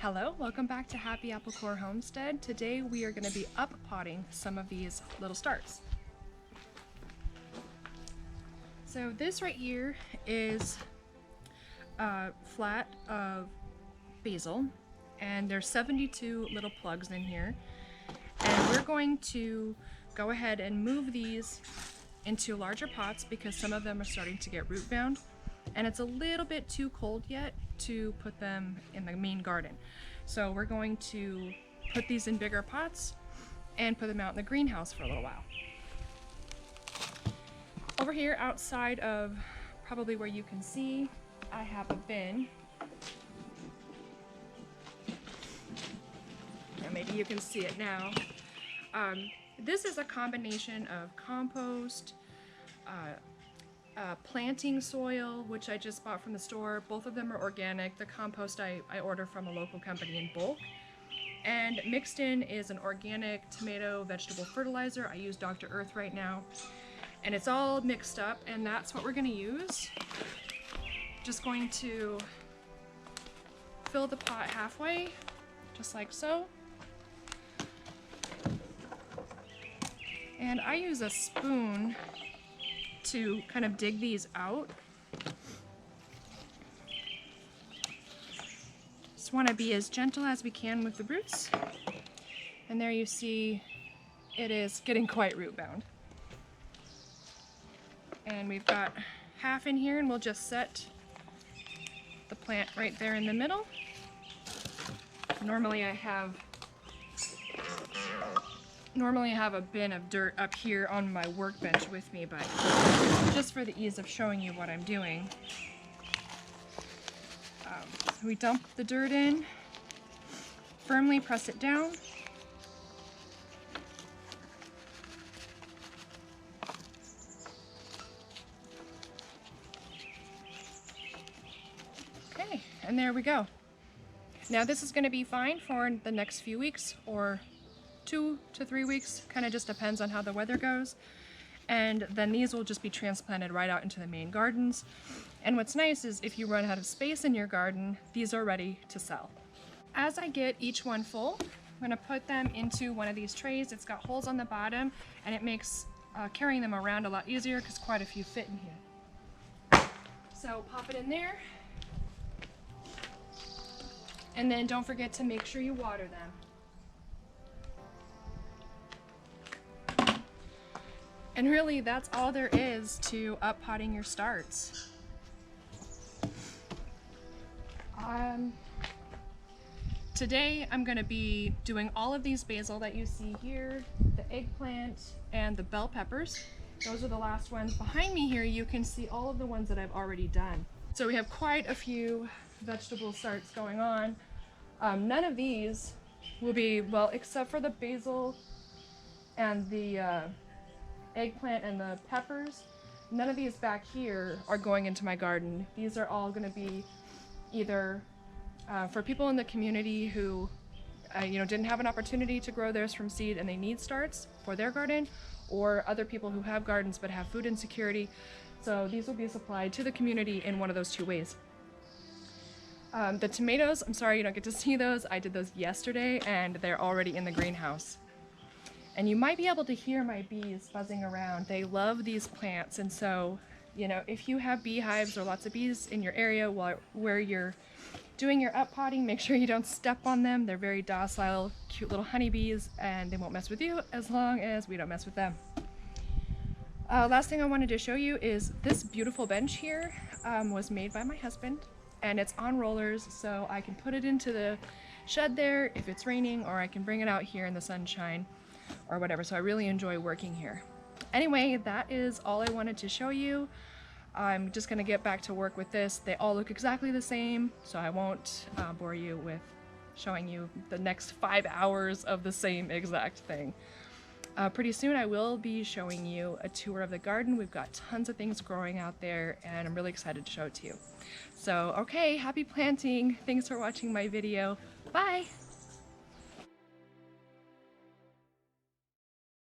Hello, welcome back to Happy Apple Core Homestead. Today we are going to be up-potting some of these little starts. So this right here is a flat of basil, and there's 72 little plugs in here. And we're going to go ahead and move these into larger pots because some of them are starting to get root bound. And it's a little bit too cold yet to put them in the main garden. So we're going to put these in bigger pots and put them out in the greenhouse for a little while. Over here outside of probably where you can see, I have a bin. And maybe you can see it now. This is a combination of compost, planting soil, which I just bought from the store. Both of them are organic. The compost I order from a local company in bulk. And mixed in is an organic tomato vegetable fertilizer. I use Dr. Earth right now. And it's all mixed up, and that's what we're going to use. Just going to fill the pot halfway, just like so. And I use a spoon to kind of dig these out. Just want to be as gentle as we can with the roots. And there you see it is getting quite root bound. And we've got half in here, and we'll just set the plant right there in the middle. Normally I have a bin of dirt up here on my workbench with me, but just for the ease of showing you what I'm doing, we dump the dirt in, firmly press it down, okay, and there we go. Now this is going to be fine for the next few weeks, or 2 to 3 weeks, kind of just depends on how the weather goes. And then these will just be transplanted right out into the main gardens. And what's nice is if you run out of space in your garden, these are ready to sell. As I get each one full, I'm going to put them into one of these trays. It's got holes on the bottom, and it makes carrying them around a lot easier because quite a few fit in here. So pop it in there. And then don't forget to make sure you water them. And really, that's all there is to up-potting your starts. Today, I'm going to be doing all of these basil that you see here, the eggplant, and the bell peppers. Those are the last ones. Behind me here, you can see all of the ones that I've already done. So we have quite a few vegetable starts going on. None of these will be, well, except for the basil and the eggplant and the peppers, none of these back here are going into my garden. These are all going to be either for people in the community who didn't have an opportunity to grow theirs from seed and they need starts for their garden, or other people who have gardens but have food insecurity. So these will be supplied to the community in one of those two ways. The tomatoes, I'm sorry you don't get to see those. I did those yesterday and they're already in the greenhouse. And you might be able to hear my bees buzzing around. They love these plants, and so, if you have beehives or lots of bees in your area where you're doing your up-potting, make sure you don't step on them. They're very docile, cute little honeybees, and they won't mess with you as long as we don't mess with them. Last thing I wanted to show you is this beautiful bench here was made by my husband, and it's on rollers, so I can put it into the shed there if it's raining, or I can bring it out here in the sunshine or whatever. So I really enjoy working here. Anyway, that is all I wanted to show you. I'm just going to get back to work with this. They all look exactly the same, so I won't bore you with showing you the next 5 hours of the same exact thing. Pretty soon I will be showing you a tour of the garden. We've got tons of things growing out there, and I'm really excited to show it to you. So, okay, happy planting. Thanks for watching my video. Bye!